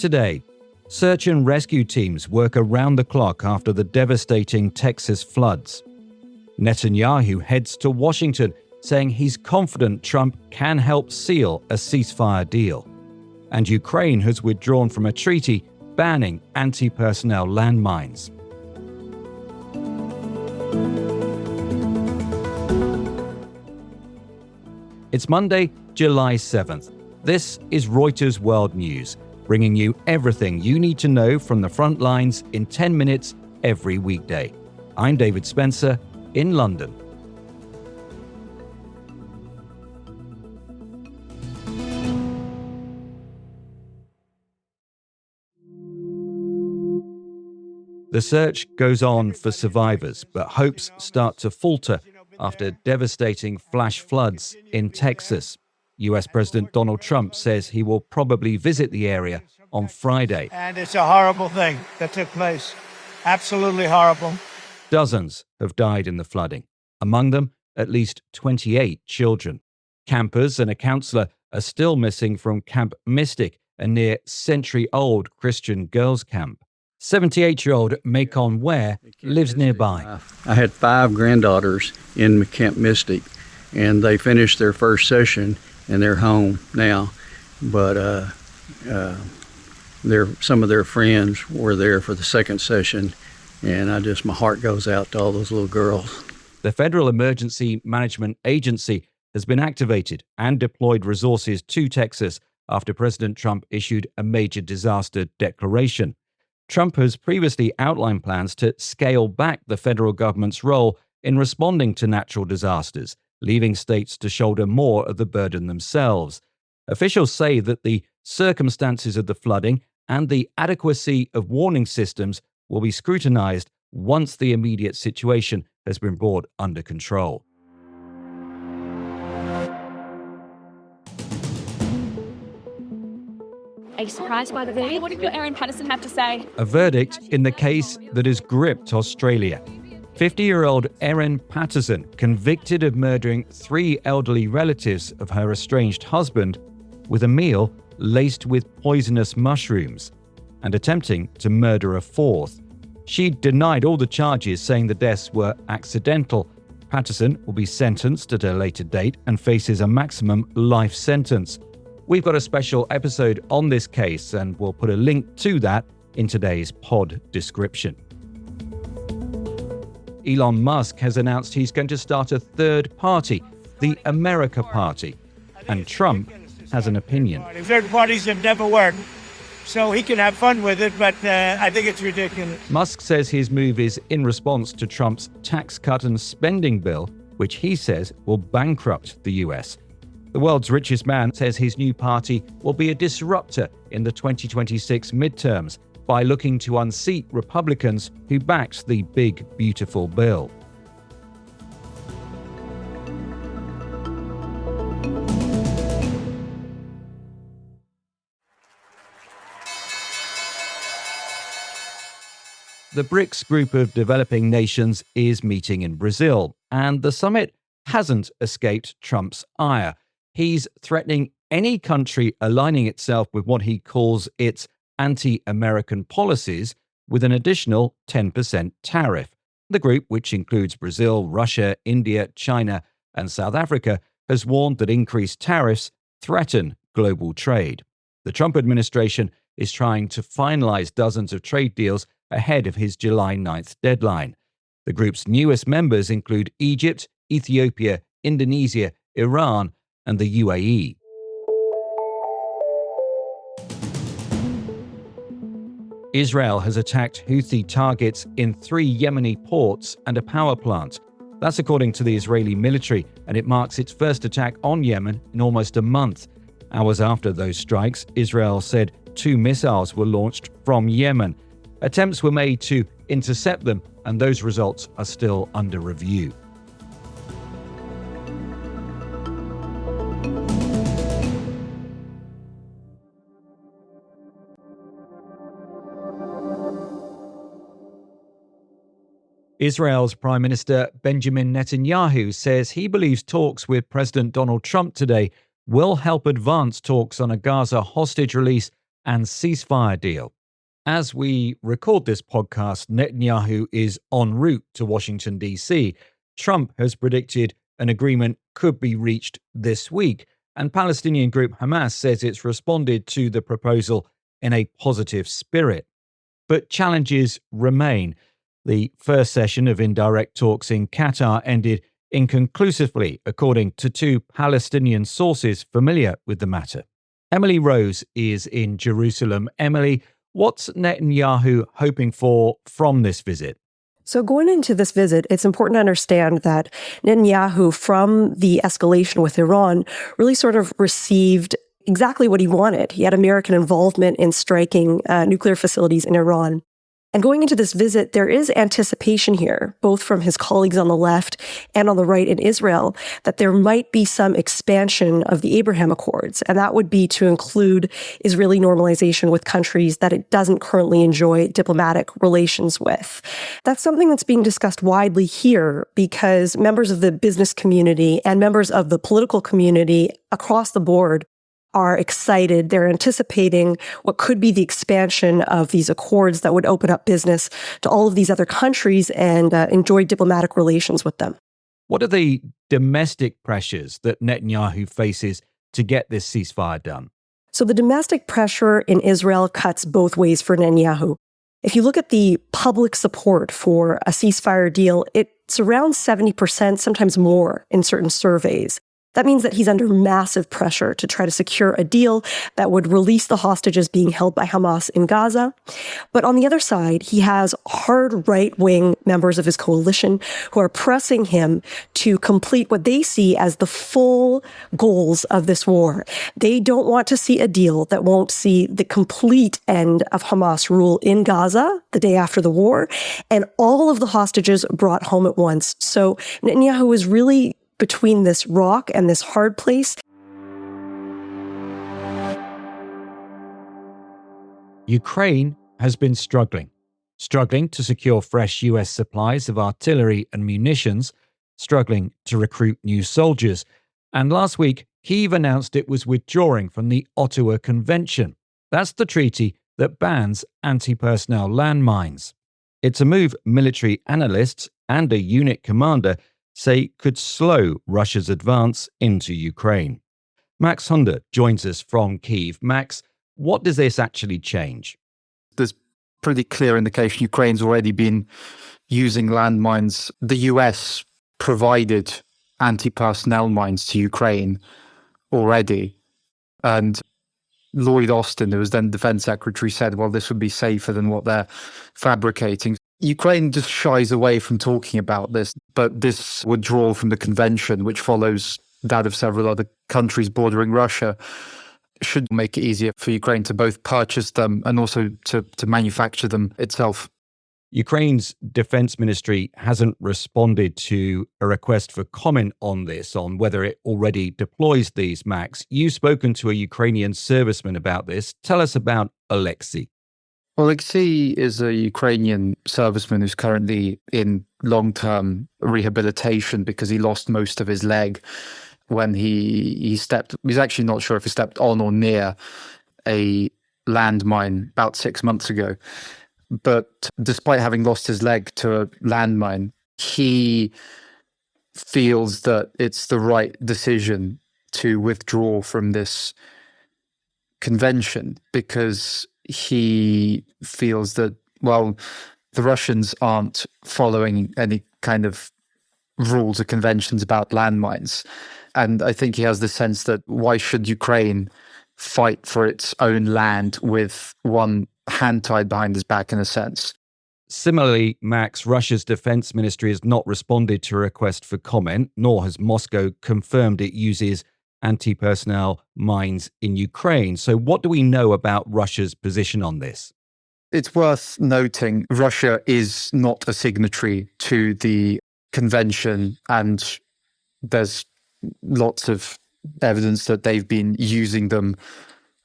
Today, search and rescue teams work around the clock after the devastating Texas floods. Netanyahu heads to Washington, saying he's confident Trump can help seal a ceasefire deal. And Ukraine has withdrawn from a treaty banning anti-personnel landmines. It's Monday, July 7th. This is Reuters World News, bringing you everything you need to know from the front lines in 10 minutes every weekday. I'm David Spencer in London. The search goes on for survivors, but hopes start to falter after devastating flash floods in Texas. US President Donald Trump says he will probably visit the area on Friday. And it's a horrible thing that took place. Absolutely horrible. Dozens have died in the flooding, among them at least 28 children. Campers and a counselor are still missing from Camp Mystic, a near century-old Christian girls' camp. 78-year-old Econ lives nearby. I had 5 granddaughters in Camp Mystic, and they finished their first session, and they're home now. But some of their friends were there for the second session, and my heart goes out to all those little girls. The Federal Emergency Management Agency has been activated and deployed resources to Texas after President Trump issued a major disaster declaration. Trump has previously outlined plans to scale back the federal government's role in responding to natural disasters, leaving states to shoulder more of the burden themselves. Officials say that the circumstances of the flooding and the adequacy of warning systems will be scrutinized once the immediate situation has been brought under control. Are you surprised by the verdict? What did your Erin Patterson have to say? A verdict in the case that has gripped Australia. 50-year-old Erin Patterson, convicted of murdering 3 elderly relatives of her estranged husband with a meal laced with poisonous mushrooms and attempting to murder a 4th. She denied all the charges, saying the deaths were accidental. Patterson will be sentenced at a later date and faces a maximum life sentence. We've got a special episode on this case, and we'll put a link to that in today's pod description. Elon Musk has announced he's going to start a third party, the America Party, and Trump has an opinion. Third parties have never worked, so he can have fun with it, but I think it's ridiculous. Musk says his move is in response to Trump's tax cut and spending bill, which he says will bankrupt the US. The world's richest man says his new party will be a disruptor in the 2026 midterms by looking to unseat Republicans who backed the big, beautiful bill. The BRICS group of developing nations is meeting in Brazil, and the summit hasn't escaped Trump's ire. He's threatening any country aligning itself with what he calls its anti-American policies with an additional 10% tariff. The group, which includes Brazil, Russia, India, China, and South Africa, has warned that increased tariffs threaten global trade. The Trump administration is trying to finalize dozens of trade deals ahead of his July 9th deadline. The group's newest members include Egypt, Ethiopia, Indonesia, Iran, and the UAE. Israel has attacked Houthi targets in 3 Yemeni ports and a power plant. That's according to the Israeli military, and it marks its first attack on Yemen in almost a month. Hours after those strikes, Israel said 2 missiles were launched from Yemen. Attempts were made to intercept them, and those results are still under review. Israel's Prime Minister Benjamin Netanyahu says he believes talks with President Donald Trump today will help advance talks on a Gaza hostage release and ceasefire deal. As we record this podcast, Netanyahu is en route to Washington, D.C. Trump has predicted an agreement could be reached this week, and Palestinian group Hamas says it's responded to the proposal in a positive spirit. But challenges remain. The first session of indirect talks in Qatar ended inconclusively, according to two Palestinian sources familiar with the matter. Emily Rose is in Jerusalem. Emily, what's Netanyahu hoping for from this visit? So going into this visit, it's important to understand that Netanyahu, from the escalation with Iran, really sort of received exactly what he wanted. He had American involvement in striking nuclear facilities in Iran. And going into this visit, there is anticipation here, both from his colleagues on the left and on the right in Israel, that there might be some expansion of the Abraham Accords. And that would be to include Israeli normalization with countries that it doesn't currently enjoy diplomatic relations with. That's something that's being discussed widely here because members of the business community and members of the political community across the board are excited. They're anticipating what could be the expansion of these accords that would open up business to all of these other countries and enjoy diplomatic relations with them. What are the domestic pressures that Netanyahu faces to get this ceasefire done? So the domestic pressure in Israel cuts both ways for Netanyahu. If you look at the public support for a ceasefire deal, it's around 70%, sometimes more in certain surveys. That means that he's under massive pressure to try to secure a deal that would release the hostages being held by Hamas in Gaza. But on the other side, he has hard right-wing members of his coalition who are pressing him to complete what they see as the full goals of this war. They don't want to see a deal that won't see the complete end of Hamas rule in Gaza the day after the war, and all of the hostages brought home at once. So Netanyahu is really between this rock and this hard place. Ukraine has been struggling to secure fresh US supplies of artillery and munitions, struggling to recruit new soldiers. And last week, Kyiv announced it was withdrawing from the Ottawa Convention. That's the treaty that bans anti-personnel landmines. It's a move military analysts and a unit commander say could slow Russia's advance into Ukraine. Max Hunder joins us from Kyiv. Max, what does this actually change? There's pretty clear indication Ukraine's already been using landmines. The US provided anti-personnel mines to Ukraine already. And Lloyd Austin, who was then defense secretary, said, well, this would be safer than what they're fabricating. Ukraine just shies away from talking about this, but this withdrawal from the convention, which follows that of several other countries bordering Russia, should make it easier for Ukraine to both purchase them and also to manufacture them itself. Ukraine's defense ministry hasn't responded to a request for comment on this, on whether it already deploys these, Max. You've spoken to a Ukrainian serviceman about this. Tell us about Alexei. Alexei is a Ukrainian serviceman who's currently in long-term rehabilitation because he lost most of his leg when he stepped. He's actually not sure if he stepped on or near a landmine about 6 months ago. But despite having lost his leg to a landmine, he feels that it's the right decision to withdraw from this convention because he feels that, well, the Russians aren't following any kind of rules or conventions about landmines. And I think he has the sense that why should Ukraine fight for its own land with one hand tied behind his back, in a sense? Similarly, Max, Russia's defense ministry has not responded to a request for comment, nor has Moscow confirmed it uses anti-personnel mines in Ukraine. So what do we know about Russia's position on this? It's worth noting Russia is not a signatory to the convention, and there's lots of evidence that they've been using them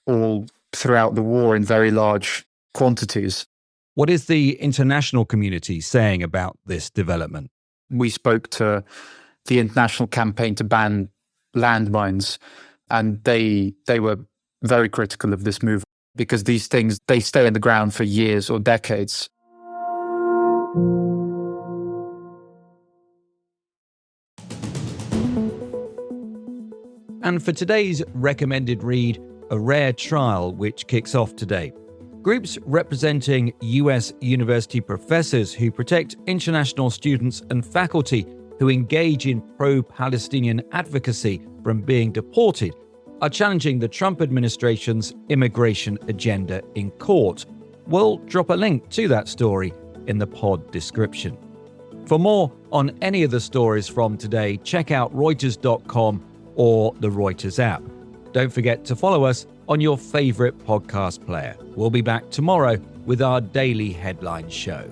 all throughout the war in very large quantities. What is the international community saying about this development? We spoke to the international campaign to ban landmines, and they were very critical of this move. because these things, they stay in the ground for years or decades. And for today's recommended read, A Rare Trial, which kicks off today. Groups representing US university professors who protect international students and faculty who engage in pro-Palestinian advocacy from being deported are challenging the Trump administration's immigration agenda in court. We'll drop a link to that story in the pod description. For more on any of the stories from today, check out Reuters.com or the Reuters app. Don't forget to follow us on your favorite podcast player. We'll be back tomorrow with our daily headline show.